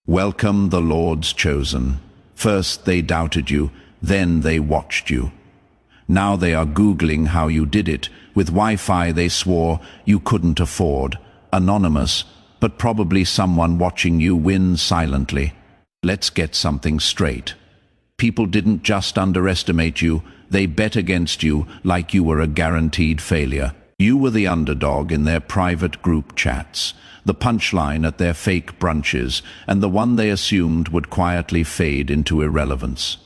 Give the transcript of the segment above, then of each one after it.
Welcome, the Lord's chosen. First they doubted you, then they watched you. Now they are Googling how you did it. With Wi-Fi they swore you couldn't afford. Anonymous, but probably someone watching you win silently. Let's get something straight. People didn't just underestimate you, they bet against you like you were a guaranteed failure. You were the underdog in their private group chats, the punchline at their fake brunches, and the one they assumed would quietly fade into irrelevance.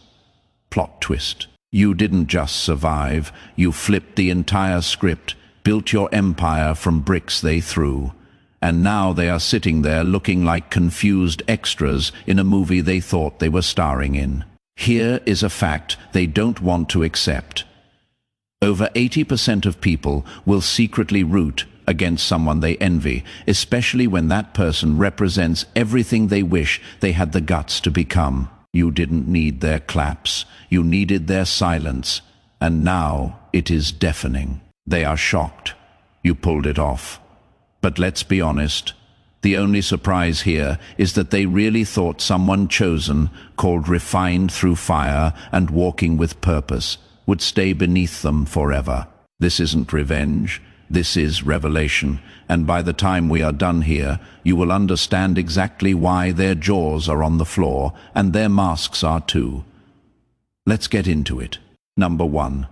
Plot twist. You didn't just survive, you flipped the entire script, built your empire from bricks they threw. And now they are sitting there looking like confused extras in a movie they thought they were starring in. Here is a fact they don't want to accept. Over 80% of people will secretly root against someone they envy, especially when that person represents everything they wish they had the guts to become. You didn't need their claps, you needed their silence, and now it is deafening. They are shocked. You pulled it off. But let's be honest, the only surprise here is that they really thought someone chosen, called refined through fire and walking with purpose, would stay beneath them forever. This isn't revenge, this is revelation, and by the time we are done here, you will understand exactly why their jaws are on the floor, and their masks are too. Let's get into it. Number 1.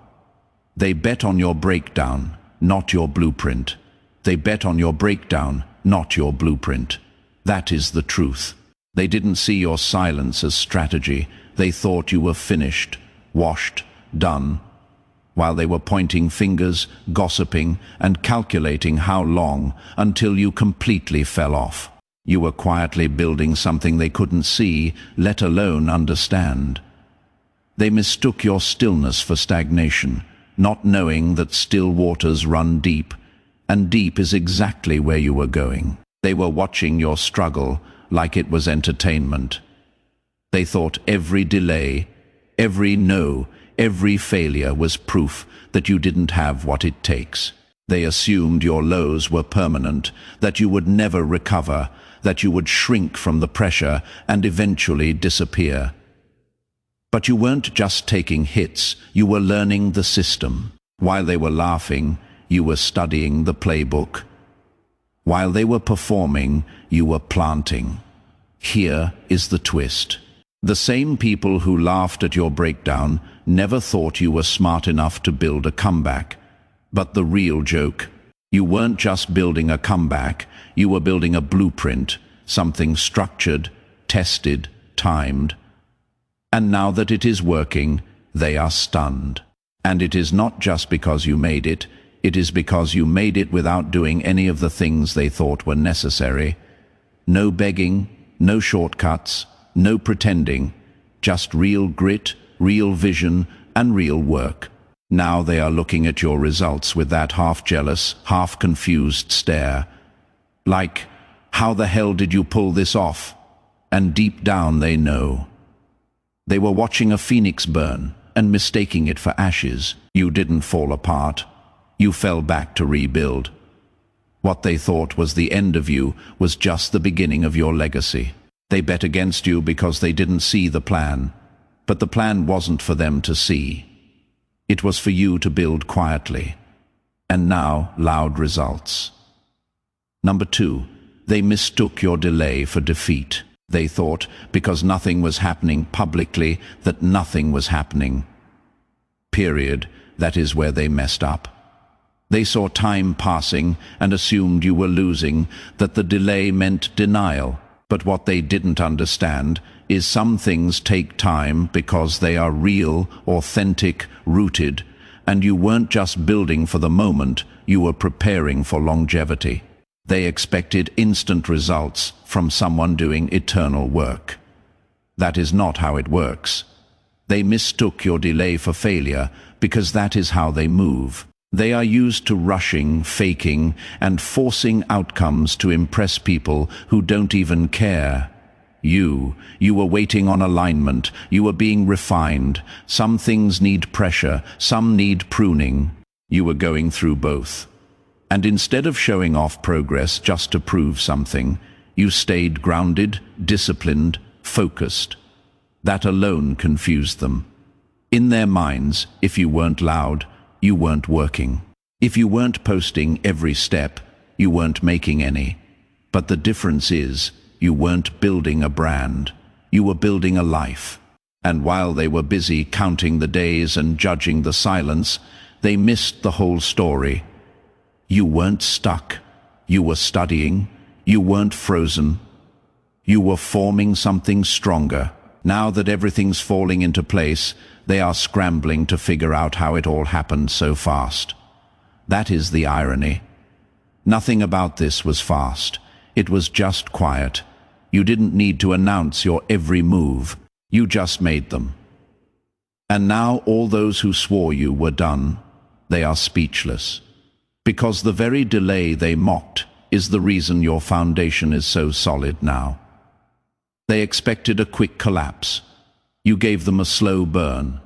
They bet on your breakdown, not your blueprint. They bet on your breakdown, not your blueprint. That is the truth. They didn't see your silence as strategy. They thought you were finished, washed, done, while they were pointing fingers, gossiping, and calculating how long until you completely fell off. You were quietly building something they couldn't see, let alone understand. They mistook your stillness for stagnation, not knowing that still waters run deep, and deep is exactly where you were going. They were watching your struggle like it was entertainment. They thought every delay, every no, every failure was proof that you didn't have what it takes. They assumed your lows were permanent, that you would never recover, that you would shrink from the pressure and eventually disappear. But you weren't just taking hits, you were learning the system. While they were laughing, you were studying the playbook. While they were performing, you were planting. Here is the twist. The same people who laughed at your breakdown never thought you were smart enough to build a comeback. But the real joke, you weren't just building a comeback, you were building a blueprint, something structured, tested, timed. And now that it is working, they are stunned. And it is not just because you made it, it is because you made it without doing any of the things they thought were necessary. No begging, no shortcuts, no pretending, just real grit, real vision, and real work. Now they are looking at your results with that half-jealous, half-confused stare. Like, how the hell did you pull this off? And deep down they know. They were watching a phoenix burn and mistaking it for ashes. You didn't fall apart. You fell back to rebuild. What they thought was the end of you was just the beginning of your legacy. They bet against you because they didn't see the plan. But the plan wasn't for them to see. It was for you to build quietly. And now, loud results. Number 2, they mistook your delay for defeat. They thought, because nothing was happening publicly, that nothing was happening. Period. That is where they messed up. They saw time passing and assumed you were losing, that the delay meant denial. But what they didn't understand is some things take time because they are real, authentic, rooted, and you weren't just building for the moment, you were preparing for longevity. They expected instant results from someone doing eternal work. That is not how it works. They mistook your delay for failure because that is how they move. They are used to rushing, faking, and forcing outcomes to impress people who don't even care. You were waiting on alignment, you were being refined. Some things need pressure, some need pruning. You were going through both. And instead of showing off progress just to prove something, You stayed grounded, disciplined, focused. That alone confused them. In their minds, if you weren't loud, you weren't working. If you weren't posting every step, you weren't making any. But the difference is, you weren't building a brand. You were building a life. And while they were busy counting the days and judging the silence, they missed the whole story. You weren't stuck. You were studying. You weren't frozen. You were forming something stronger. Now that everything's falling into place, they are scrambling to figure out how it all happened so fast. That is the irony. Nothing about this was fast. It was just quiet. You didn't need to announce your every move. You just made them. And now all those who swore you were done, they are speechless. Because the very delay they mocked is the reason your foundation is so solid now. They expected a quick collapse. You gave them a slow burn.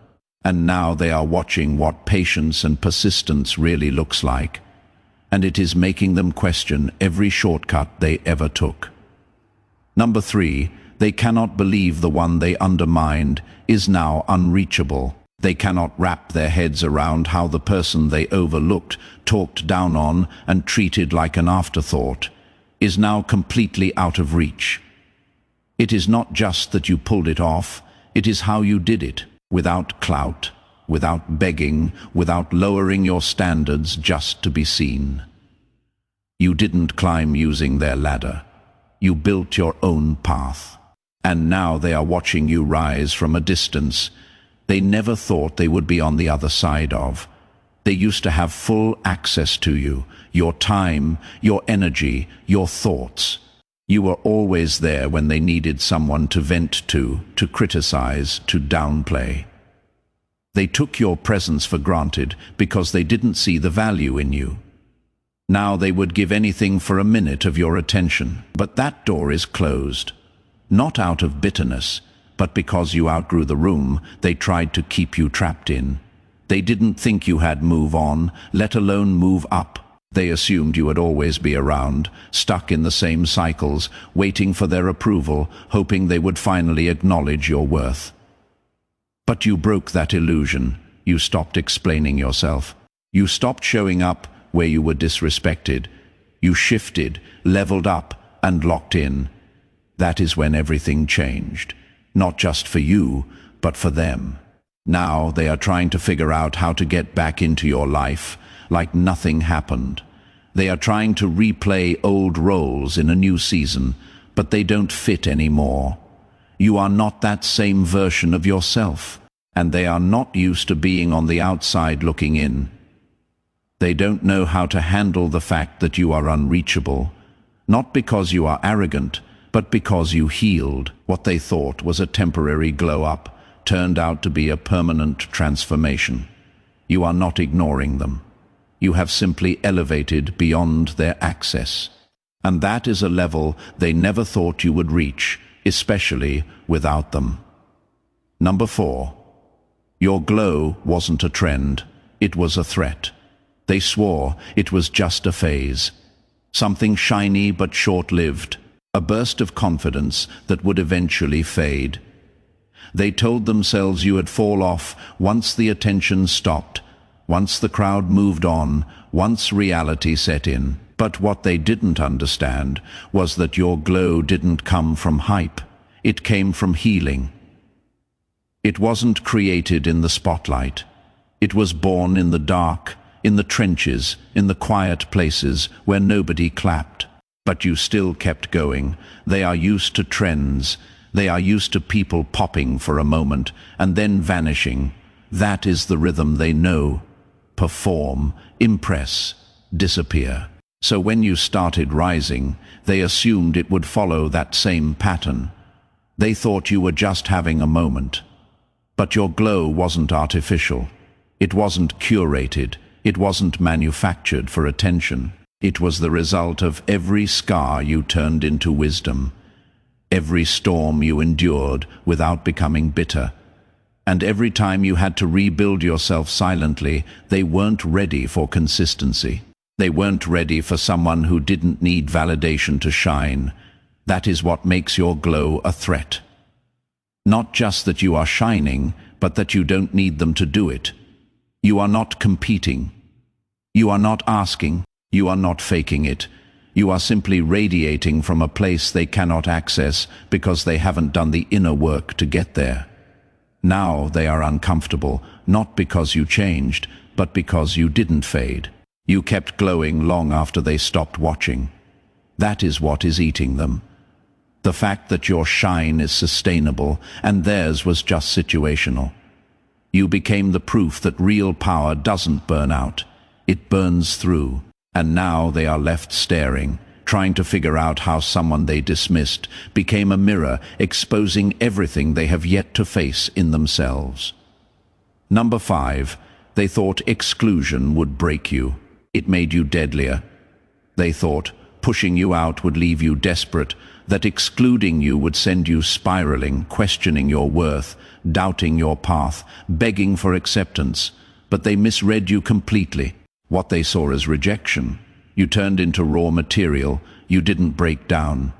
And now they are watching what patience and persistence really looks like. And it is making them question every shortcut they ever took. Number 3, they cannot believe the one they undermined is now unreachable. They cannot wrap their heads around how the person they overlooked, talked down on, and treated like an afterthought is now completely out of reach. It is not just that you pulled it off, it is how you did it, without clout, without begging, without lowering your standards just to be seen. You didn't climb using their ladder. You built your own path. And now they are watching you rise from a distance they never thought they would be on the other side of. They used to have full access to you, your time, your energy, your thoughts. You were always there when they needed someone to vent to criticize, to downplay. They took your presence for granted because they didn't see the value in you. Now they would give anything for a minute of your attention. But that door is closed. Not out of bitterness, but because you outgrew the room they tried to keep you trapped in. They didn't think you had move on, let alone move up. They assumed you would always be around, stuck in the same cycles, waiting for their approval, hoping they would finally acknowledge your worth. But you broke that illusion. You stopped explaining yourself. You stopped showing up where you were disrespected. You shifted, leveled up, and locked in. That is when everything changed. Not just for you, but for them. Now they are trying to figure out how to get back into your life, like nothing happened. They are trying to replay old roles in a new season, but they don't fit anymore. You are not that same version of yourself, and they are not used to being on the outside looking in. They don't know how to handle the fact that you are unreachable, not because you are arrogant, but because you healed. What they thought was a temporary glow-up turned out to be a permanent transformation. You are not ignoring them. You have simply elevated beyond their access. And that is a level they never thought you would reach, especially without them. Number 4. Your glow wasn't a trend, it was a threat. They swore it was just a phase. Something shiny but short-lived. A burst of confidence that would eventually fade. They told themselves you would fall off once the attention stopped, once the crowd moved on, once reality set in. But what they didn't understand was that your glow didn't come from hype. It came from healing. It wasn't created in the spotlight. It was born in the dark, in the trenches, in the quiet places where nobody clapped. But you still kept going. They are used to trends. They are used to people popping for a moment and then vanishing. That is the rhythm they know. Perform, impress, disappear. So when you started rising, they assumed it would follow that same pattern. They thought you were just having a moment. But your glow wasn't artificial. It wasn't curated. It wasn't manufactured for attention. It was the result of every scar you turned into wisdom, every storm you endured without becoming bitter, and every time you had to rebuild yourself silently. They weren't ready for consistency. They weren't ready for someone who didn't need validation to shine. That is what makes your glow a threat. Not just that you are shining, but that you don't need them to do it. You are not competing. You are not asking. You are not faking it. You are simply radiating from a place they cannot access because they haven't done the inner work to get there. Now they are uncomfortable, not because you changed, but because you didn't fade. You kept glowing long after they stopped watching. That is what is eating them. The fact that your shine is sustainable and theirs was just situational. You became the proof that real power doesn't burn out. It burns through. And now they are left staring, trying to figure out how someone they dismissed became a mirror, exposing everything they have yet to face in themselves. Number 5, they thought exclusion would break you. It made you deadlier. They thought pushing you out would leave you desperate, that excluding you would send you spiraling, questioning your worth, doubting your path, begging for acceptance. But they misread you completely. What they saw as rejection. You turned into raw material. You didn't break down.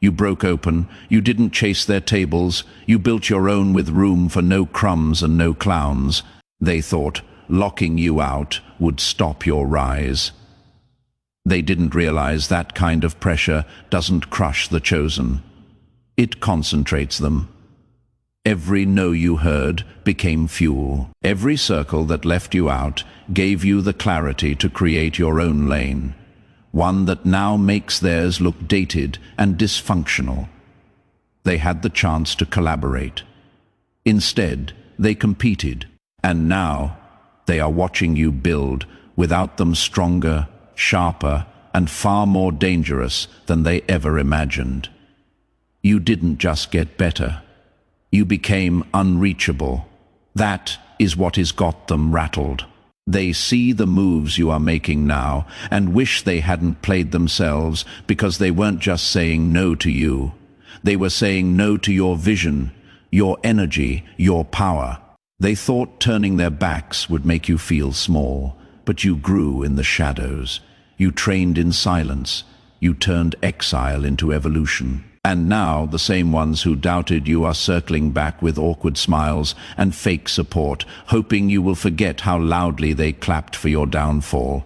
You broke open. You didn't chase their tables. You built your own with room for no crumbs and no clowns. They thought locking you out would stop your rise. They didn't realize that kind of pressure doesn't crush the chosen. It concentrates them. Every no you heard became fuel. Every circle that left you out gave you the clarity to create your own lane, one that now makes theirs look dated and dysfunctional. They had the chance to collaborate. Instead, they competed, and now they are watching you build, without them stronger, sharper, and far more dangerous than they ever imagined. You didn't just get better. You became unreachable. That is what has got them rattled. They see the moves you are making now and wish they hadn't played themselves, because they weren't just saying no to you. They were saying no to your vision, your energy, your power. They thought turning their backs would make you feel small, but you grew in the shadows. You trained in silence. You turned exile into evolution. And now the same ones who doubted you are circling back with awkward smiles and fake support, hoping you will forget how loudly they clapped for your downfall.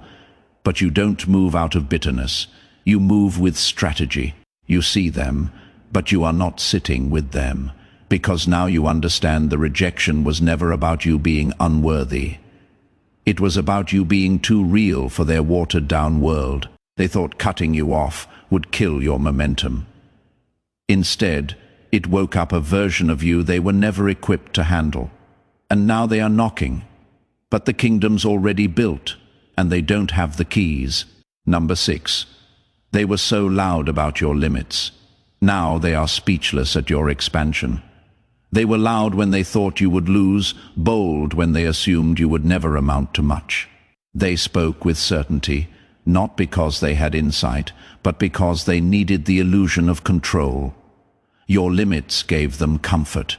But you don't move out of bitterness. You move with strategy. You see them, but you are not sitting with them, because now you understand the rejection was never about you being unworthy. It was about you being too real for their watered-down world. They thought cutting you off would kill your momentum. Instead, it woke up a version of you they were never equipped to handle. And now they are knocking. But the kingdom's already built, and they don't have the keys. Number 6. They were so loud about your limits. Now they are speechless at your expansion. They were loud when they thought you would lose, bold when they assumed you would never amount to much. They spoke with certainty, not because they had insight, but because they needed the illusion of control. Your limits gave them comfort.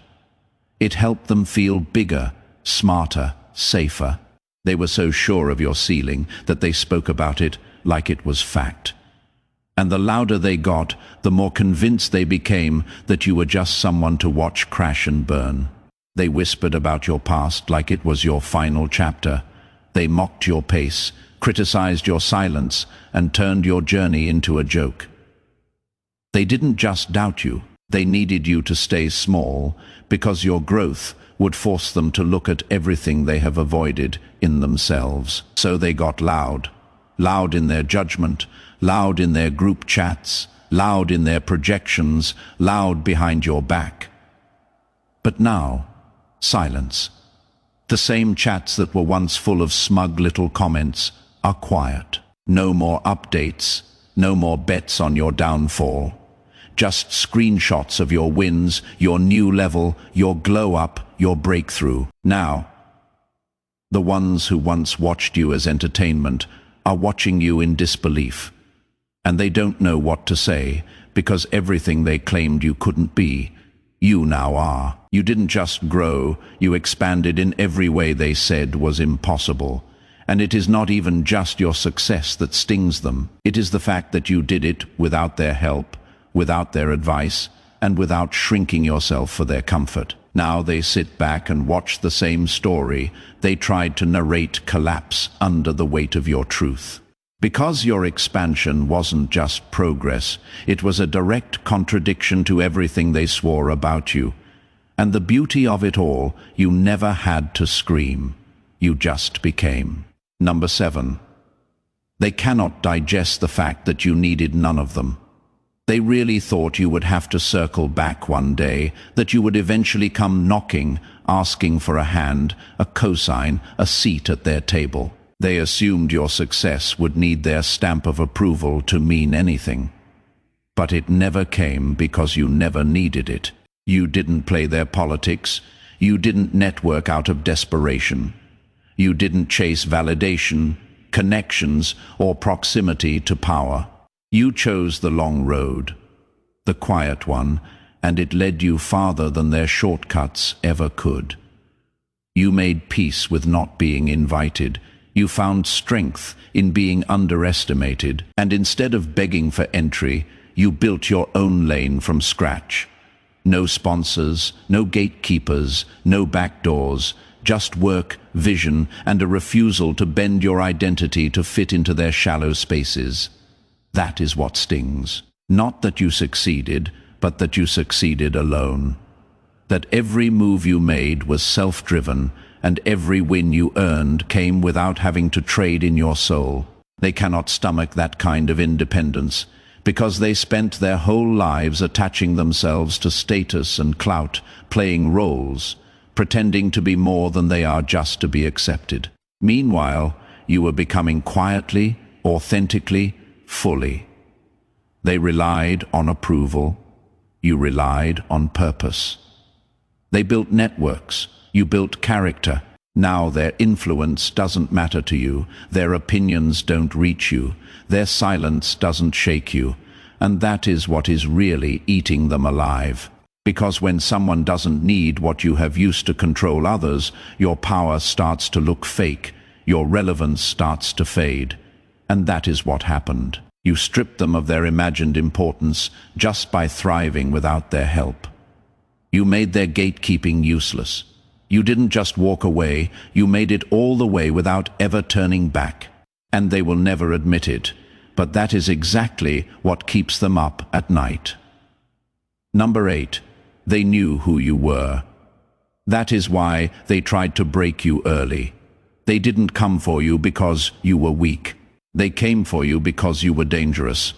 It helped them feel bigger, smarter, safer. They were so sure of your ceiling that they spoke about it like it was fact. And the louder they got, the more convinced they became that you were just someone to watch crash and burn. They whispered about your past like it was your final chapter. They mocked your pace, criticized your silence, and turned your journey into a joke. They didn't just doubt you. They needed you to stay small, because your growth would force them to look at everything they have avoided in themselves. So they got loud. Loud in their judgment, loud in their group chats, loud in their projections, loud behind your back. But now, silence. The same chats that were once full of smug little comments are quiet. No more updates, no more bets on your downfall. Just screenshots of your wins, your new level, your glow-up, your breakthrough. Now, the ones who once watched you as entertainment are watching you in disbelief. And they don't know what to say, because everything they claimed you couldn't be, you now are. You didn't just grow, you expanded in every way they said was impossible. And it is not even just your success that stings them. It is the fact that you did it without their help, without their advice, and without shrinking yourself for their comfort. Now they sit back and watch the same story they tried to narrate collapse under the weight of your truth. Because your expansion wasn't just progress, it was a direct contradiction to everything they swore about you. And the beauty of it all, you never had to scream. You just became. Number 7. They cannot digest the fact that you needed none of them. They really thought you would have to circle back one day, that you would eventually come knocking, asking for a hand, a cosign, a seat at their table. They assumed your success would need their stamp of approval to mean anything. But it never came because you never needed it. You didn't play their politics. You didn't network out of desperation. You didn't chase validation, connections, or proximity to power. You chose the long road, the quiet one, and it led you farther than their shortcuts ever could. You made peace with not being invited. You found strength in being underestimated, and instead of begging for entry, you built your own lane from scratch. No sponsors, no gatekeepers, no back doors, just work, vision, and a refusal to bend your identity to fit into their shallow spaces. That is what stings. Not that you succeeded, but that you succeeded alone. That every move you made was self-driven, and every win you earned came without having to trade in your soul. They cannot stomach that kind of independence, because they spent their whole lives attaching themselves to status and clout, playing roles, pretending to be more than they are just to be accepted. Meanwhile, you were becoming quietly, authentically, fully. They relied on approval. You relied on purpose. They built networks. You built character. Now their influence doesn't matter to you. Their opinions don't reach you. Their silence doesn't shake you. And that is what is really eating them alive. Because when someone doesn't need what you have used to control others, your power starts to look fake. Your relevance starts to fade. And that is what happened. You stripped them of their imagined importance just by thriving without their help. You made their gatekeeping useless. You didn't just walk away, you made it all the way without ever turning back. And they will never admit it, but that is exactly what keeps them up at night. Number 8. They knew who you were. That is why they tried to break you early. They didn't come for you because you were weak. They came for you because you were dangerous.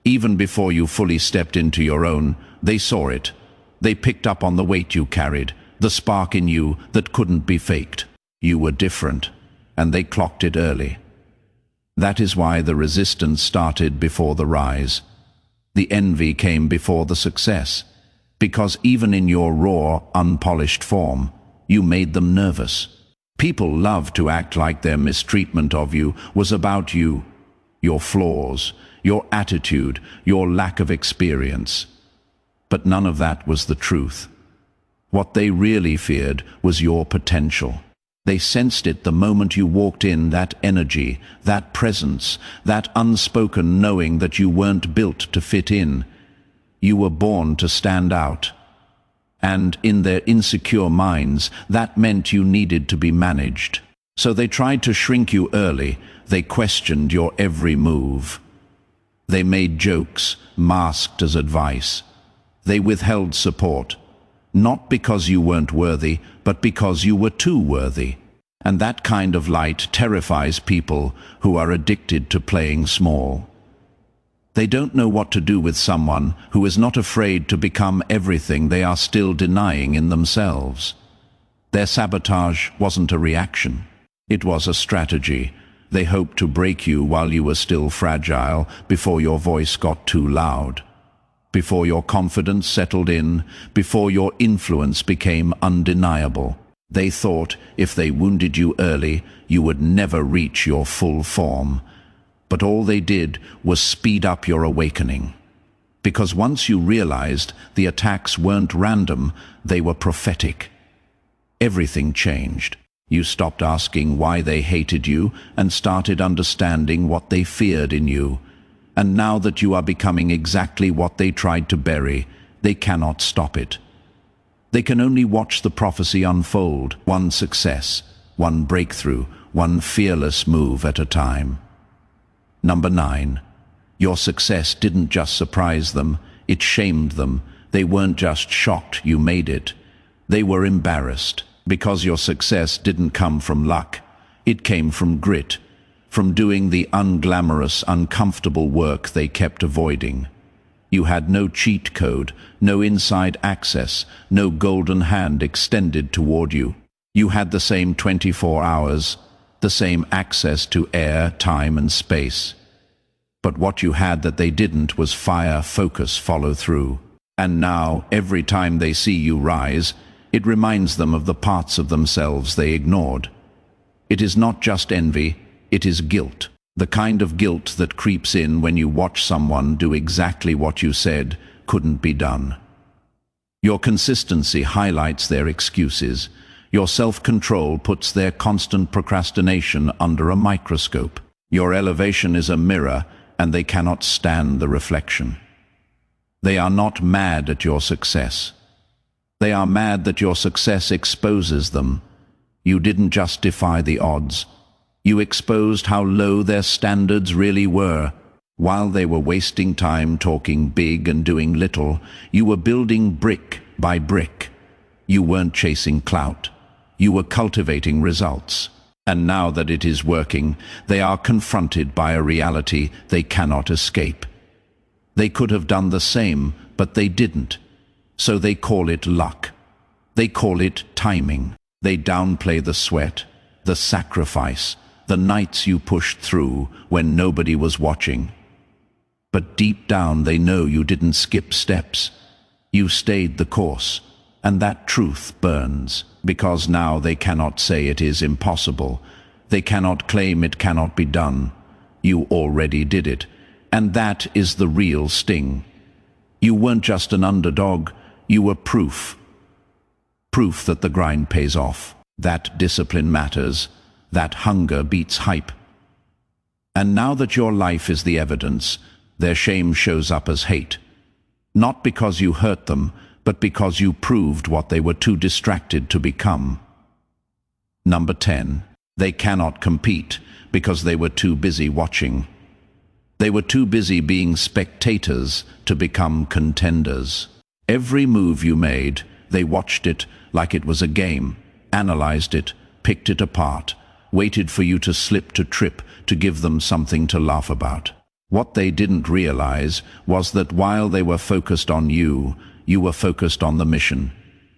Even before you fully stepped into your own, they saw it. They picked up on the weight you carried, the spark in you that couldn't be faked. You were different, and they clocked it early. That is why the resistance started before the rise. The envy came before the success, because even in your raw, unpolished form, you made them nervous. People love to act like their mistreatment of you was about you, your flaws, your attitude, your lack of experience. But none of that was the truth. What they really feared was your potential. They sensed it the moment you walked in, that energy, that presence, that unspoken knowing that you weren't built to fit in. You were born to stand out. And in their insecure minds, that meant you needed to be managed. So they tried to shrink you early. They questioned your every move. They made jokes, masked as advice. They withheld support, not because you weren't worthy, but because you were too worthy. And that kind of light terrifies people who are addicted to playing small. They don't know what to do with someone who is not afraid to become everything they are still denying in themselves. Their sabotage wasn't a reaction. It was a strategy. They hoped to break you while you were still fragile, before your voice got too loud, before your confidence settled in, before your influence became undeniable. They thought if they wounded you early, you would never reach your full form. But all they did was speed up your awakening. Because once you realized the attacks weren't random, they were prophetic. Everything changed. You stopped asking why they hated you and started understanding what they feared in you. And now that you are becoming exactly what they tried to bury, they cannot stop it. They can only watch the prophecy unfold, one success, one breakthrough, one fearless move at a time. Number 9. Your success didn't just surprise them, it shamed them. They weren't just shocked you made it. They were embarrassed, because your success didn't come from luck. It came from grit, from doing the unglamorous, uncomfortable work they kept avoiding. You had no cheat code, no inside access, no golden hand extended toward you. You had the same 24 hours, the same access to air, time and space. But what you had that they didn't was fire, focus, follow through. And now, every time they see you rise, it reminds them of the parts of themselves they ignored. It is not just envy, it is guilt. The kind of guilt that creeps in when you watch someone do exactly what you said couldn't be done. Your consistency highlights their excuses. Your self-control puts their constant procrastination under a microscope. Your elevation is a mirror, and they cannot stand the reflection. They are not mad at your success. They are mad that your success exposes them. You didn't just defy the odds. You exposed how low their standards really were. While they were wasting time talking big and doing little, you were building brick by brick. You weren't chasing clout. You were cultivating results. And now that it is working, they are confronted by a reality they cannot escape. They could have done the same, but they didn't. So they call it luck. They call it timing. They downplay the sweat, the sacrifice, the nights you pushed through when nobody was watching. But deep down they know you didn't skip steps. You stayed the course, and that truth burns, because now they cannot say it is impossible. They cannot claim it cannot be done. You already did it, and that is the real sting. You weren't just an underdog, you were proof. Proof that the grind pays off, that discipline matters, that hunger beats hype. And now that your life is the evidence, their shame shows up as hate. Not because you hurt them, but because you proved what they were too distracted to become. Number 10. They cannot compete because they were too busy watching. They were too busy being spectators to become contenders. Every move you made, they watched it like it was a game, analyzed it, picked it apart, waited for you to slip, to trip, to give them something to laugh about. What they didn't realize was that while they were focused on you, you were focused on the mission.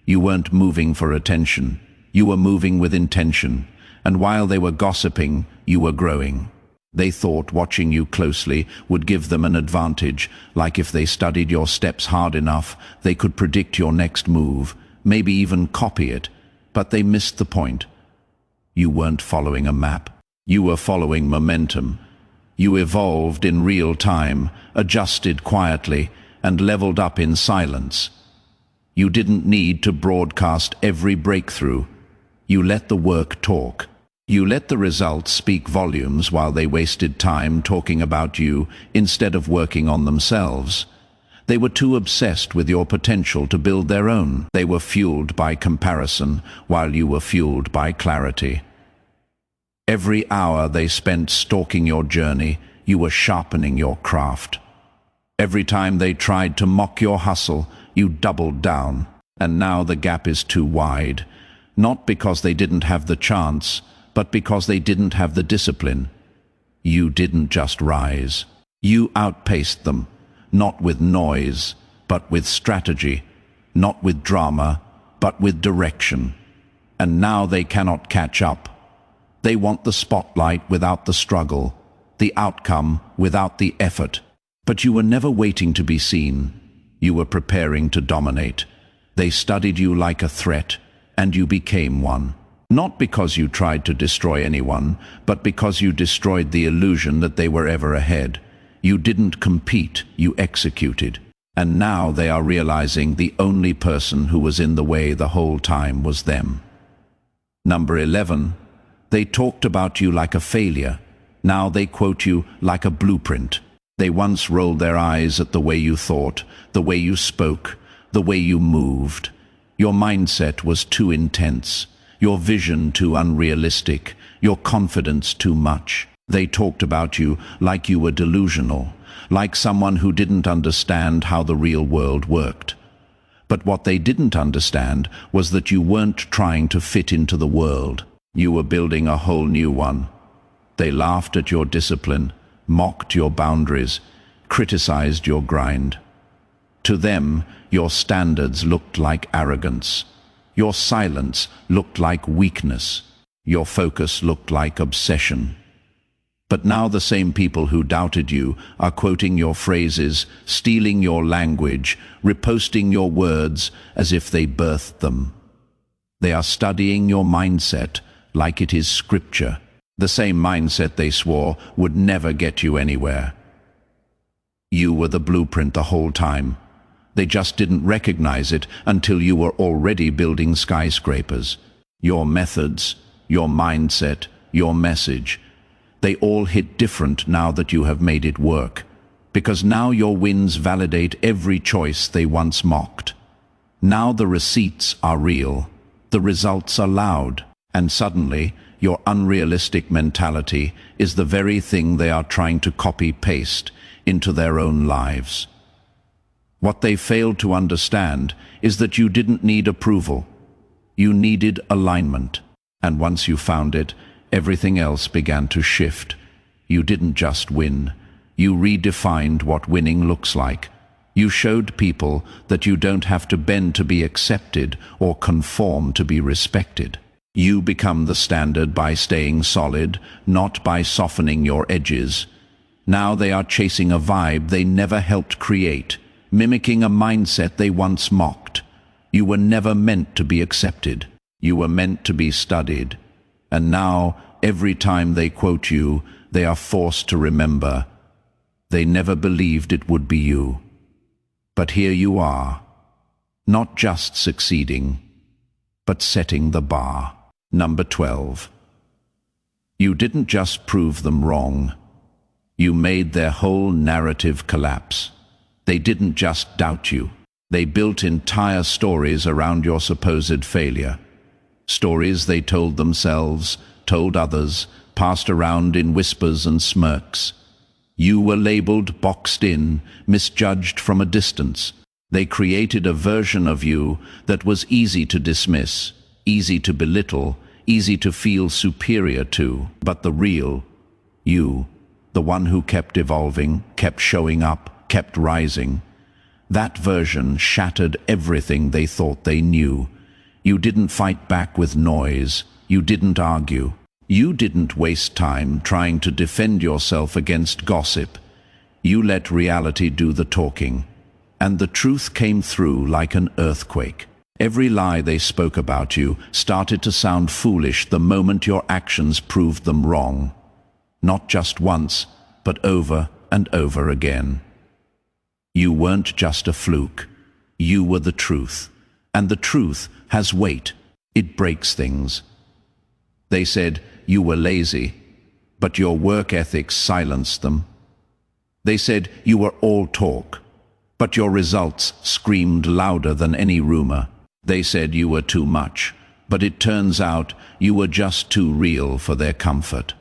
You weren't moving for attention. You were moving with intention. And while they were gossiping, you were growing. They thought watching you closely would give them an advantage, like if they studied your steps hard enough, they could predict your next move, maybe even copy it. But they missed the point. You weren't following a map. You were following momentum. You evolved in real time, adjusted quietly, and leveled up in silence. You didn't need to broadcast every breakthrough. You let the work talk. You let the results speak volumes while they wasted time talking about you instead of working on themselves. They were too obsessed with your potential to build their own. They were fueled by comparison while you were fueled by clarity. Every hour they spent stalking your journey, you were sharpening your craft. Every time they tried to mock your hustle, you doubled down. And now the gap is too wide, not because they didn't have the chance, but because they didn't have the discipline. You didn't just rise. You outpaced them, not with noise, but with strategy, not with drama, but with direction. And now they cannot catch up. They want the spotlight without the struggle, the outcome without the effort. But you were never waiting to be seen. You were preparing to dominate. They studied you like a threat, and you became one. Not because you tried to destroy anyone, but because you destroyed the illusion that they were ever ahead. You didn't compete, you executed. And now they are realizing the only person who was in the way the whole time was them. Number 11. They talked about you like a failure. Now they quote you like a blueprint. They once rolled their eyes at the way you thought, the way you spoke, the way you moved. Your mindset was too intense, your vision too unrealistic, your confidence too much. They talked about you like you were delusional, like someone who didn't understand how the real world worked. But what they didn't understand was that you weren't trying to fit into the world. You were building a whole new one. They laughed at your discipline, mocked your boundaries, criticized your grind. To them, your standards looked like arrogance. Your silence looked like weakness. Your focus looked like obsession. But now the same people who doubted you are quoting your phrases, stealing your language, reposting your words as if they birthed them. They are studying your mindset like it is scripture, the same mindset they swore would never get you anywhere. You were the blueprint the whole time. They just didn't recognize it until you were already building skyscrapers. Your methods, your mindset, your message, they all hit different now that you have made it work, because now your wins validate every choice they once mocked. Now the receipts are real, the results are loud, and suddenly your unrealistic mentality is the very thing they are trying to copy-paste into their own lives. What they failed to understand is that you didn't need approval. You needed alignment, and once you found it, everything else began to shift. You didn't just win. You redefined what winning looks like. You showed people that you don't have to bend to be accepted or conform to be respected. You become the standard by staying solid, not by softening your edges. Now they are chasing a vibe they never helped create, mimicking a mindset they once mocked. You were never meant to be accepted. You were meant to be studied. And now, every time they quote you, they are forced to remember. They never believed it would be you. But here you are, not just succeeding, but setting the bar. Number 12. You didn't just prove them wrong. You made their whole narrative collapse. They didn't just doubt you. They built entire stories around your supposed failure. Stories they told themselves, told others, passed around in whispers and smirks. You were labeled, boxed in, misjudged from a distance. They created a version of you that was easy to dismiss, easy to belittle, easy to feel superior to. But the real you, the one who kept evolving, kept showing up, kept rising, that version shattered everything they thought they knew. You didn't fight back with noise. You didn't argue. You didn't waste time trying to defend yourself against gossip. You let reality do the talking. And the truth came through like an earthquake. Every lie they spoke about you started to sound foolish the moment your actions proved them wrong. Not just once, but over and over again. You weren't just a fluke. You were the truth. And the truth has weight. It breaks things. They said you were lazy, but your work ethics silenced them. They said you were all talk, but your results screamed louder than any rumor. They said you were too much, but it turns out you were just too real for their comfort.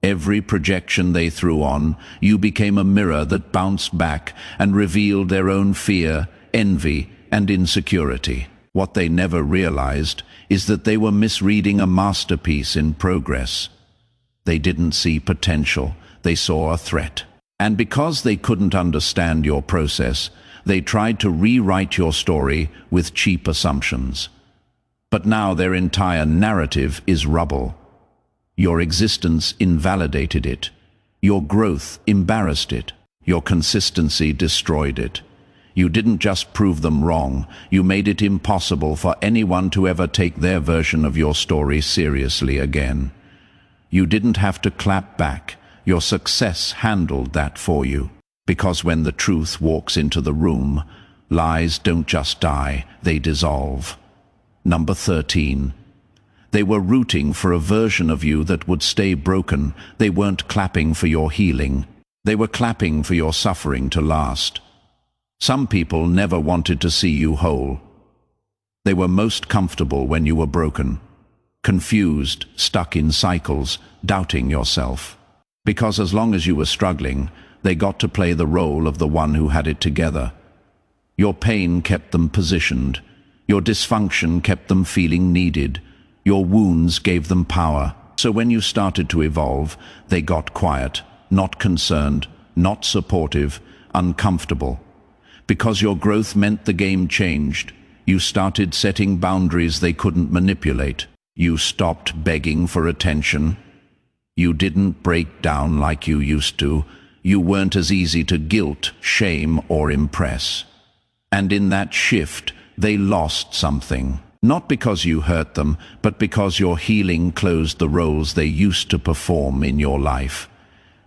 Every projection they threw on, you became a mirror that bounced back and revealed their own fear, envy, and insecurity. What they never realized is that they were misreading a masterpiece in progress. They didn't see potential, they saw a threat. And because they couldn't understand your process, they tried to rewrite your story with cheap assumptions. But now their entire narrative is rubble. Your existence invalidated it. Your growth embarrassed it. Your consistency destroyed it. You didn't just prove them wrong, you made it impossible for anyone to ever take their version of your story seriously again. You didn't have to clap back, your success handled that for you. Because when the truth walks into the room, lies don't just die, they dissolve. Number 13. They were rooting for a version of you that would stay broken. They weren't clapping for your healing. They were clapping for your suffering to last. Some people never wanted to see you whole. They were most comfortable when you were broken, confused, stuck in cycles, doubting yourself. Because as long as you were struggling, they got to play the role of the one who had it together. Your pain kept them positioned. Your dysfunction kept them feeling needed. Your wounds gave them power. So when you started to evolve, they got quiet, not concerned, not supportive, uncomfortable. Because your growth meant the game changed. You started setting boundaries they couldn't manipulate. You stopped begging for attention. You didn't break down like you used to. You weren't as easy to guilt, shame, or impress. And in that shift, they lost something. Not because you hurt them, but because your healing closed the roles they used to perform in your life.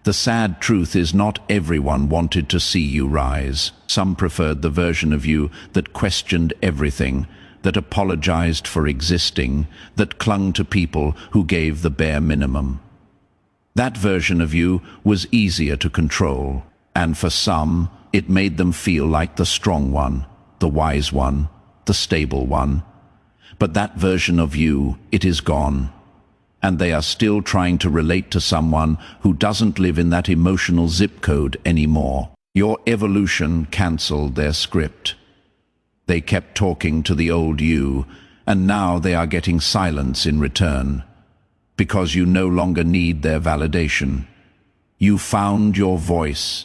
The sad truth is not everyone wanted to see you rise. Some preferred the version of you that questioned everything, that apologized for existing, that clung to people who gave the bare minimum. That version of you was easier to control, and for some, it made them feel like the strong one, the wise one, the stable one. But that version of you, it is gone. And they are still trying to relate to someone who doesn't live in that emotional zip code anymore. Your evolution cancelled their script. They kept talking to the old you, and now they are getting silence in return. Because you no longer need their validation. You found your voice.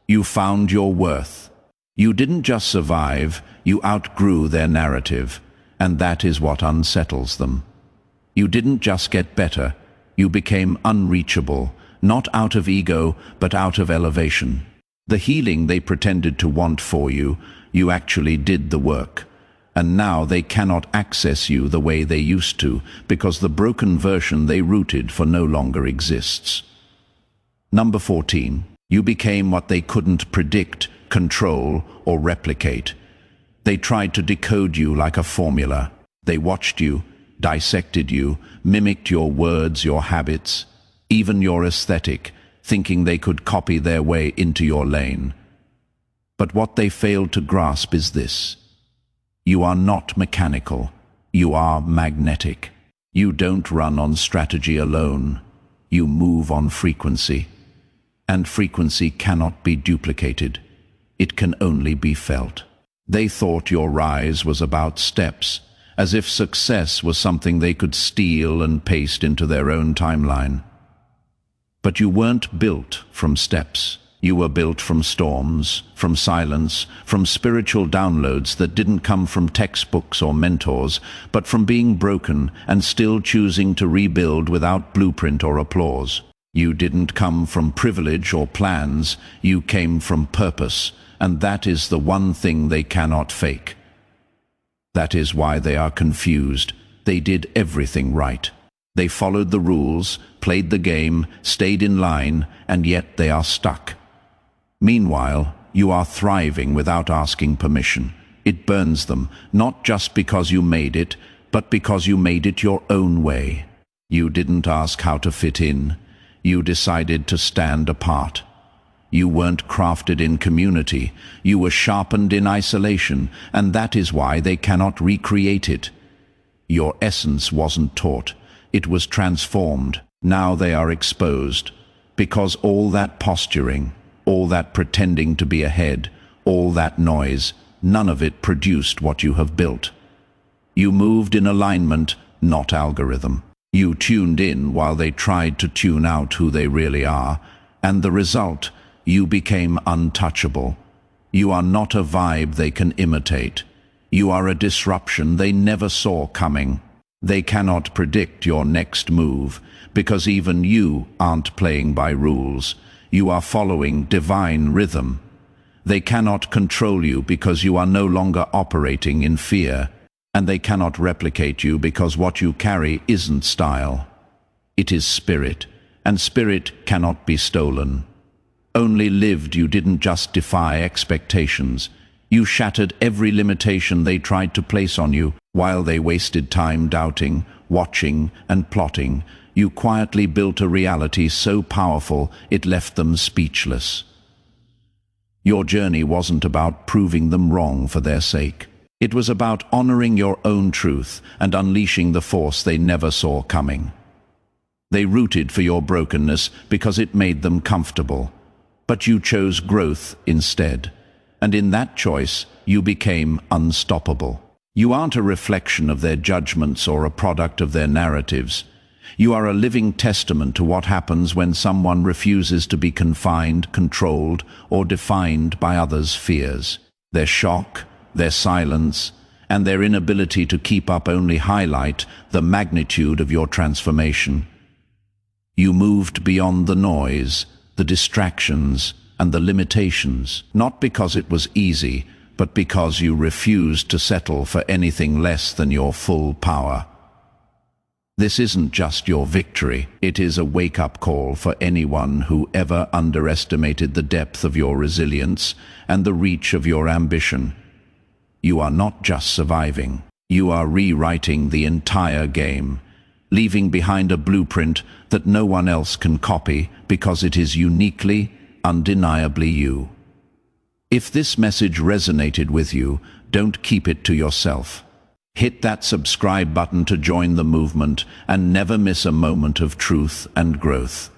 You found your worth. You didn't just survive, you outgrew their narrative, and that is what unsettles them. You didn't just get better, you became unreachable, not out of ego, but out of elevation. The healing they pretended to want for you, you actually did the work. And now they cannot access you the way they used to, because the broken version they rooted for no longer exists. Number 14. You became what they couldn't predict, control, or replicate. They tried to decode you like a formula. They watched you, dissected you, mimicked your words, your habits, even your aesthetic, thinking they could copy their way into your lane. But what they failed to grasp is this. You are not mechanical. You are magnetic. You don't run on strategy alone. You move on frequency. And frequency cannot be duplicated. It can only be felt. They thought your rise was about steps, as if success was something they could steal and paste into their own timeline. But you weren't built from steps. You were built from storms, from silence, from spiritual downloads that didn't come from textbooks or mentors, but from being broken and still choosing to rebuild without blueprint or applause. You didn't come from privilege or plans, you came from purpose, and that is the one thing they cannot fake. That is why they are confused. They did everything right. They followed the rules, played the game, stayed in line, and yet they are stuck. Meanwhile, you are thriving without asking permission. It burns them, not just because you made it, but because you made it your own way. You didn't ask how to fit in. You decided to stand apart. You weren't crafted in community. You were sharpened in isolation, and that is why they cannot recreate it. Your essence wasn't taught. It was transformed. Now they are exposed. Because all that posturing, all that pretending to be ahead, all that noise, none of it produced what you have built. You moved in alignment, not algorithm. You tuned in while they tried to tune out who they really are, and the result, you became untouchable. You are not a vibe they can imitate. You are a disruption they never saw coming. They cannot predict your next move, because even you aren't playing by rules. You are following divine rhythm. They cannot control you because you are no longer operating in fear, and they cannot replicate you because what you carry isn't style. It is spirit, and spirit cannot be stolen. Only lived, you didn't just defy expectations. You shattered every limitation they tried to place on you while they wasted time doubting, watching, and plotting. You quietly built a reality so powerful it left them speechless. Your journey wasn't about proving them wrong for their sake. It was about honoring your own truth and unleashing the force they never saw coming. They rooted for your brokenness because it made them comfortable, but you chose growth instead, and in that choice you became unstoppable. You aren't a reflection of their judgments or a product of their narratives. You are a living testament to what happens when someone refuses to be confined, controlled, or defined by others' fears. Their shock, their silence, and their inability to keep up only highlight the magnitude of your transformation. You moved beyond the noise, the distractions, and the limitations, not because it was easy, but because you refused to settle for anything less than your full power. This isn't just your victory, it is a wake-up call for anyone who ever underestimated the depth of your resilience and the reach of your ambition. You are not just surviving, you are rewriting the entire game, leaving behind a blueprint that no one else can copy because it is uniquely, undeniably you. If this message resonated with you, don't keep it to yourself. Hit that subscribe button to join the movement and never miss a moment of truth and growth.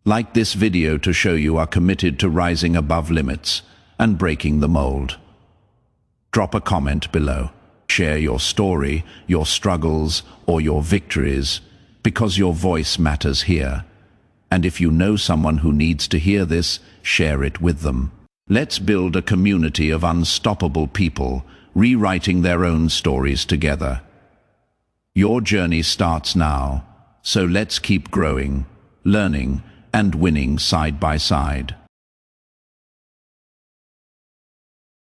Like this video to show you are committed to rising above limits and breaking the mold. Drop a comment below. Share your story, your struggles, or your victories, because your voice matters here. And if you know someone who needs to hear this, share it with them. Let's build a community of unstoppable people, rewriting their own stories together. Your journey starts now, so let's keep growing, learning, and winning side by side.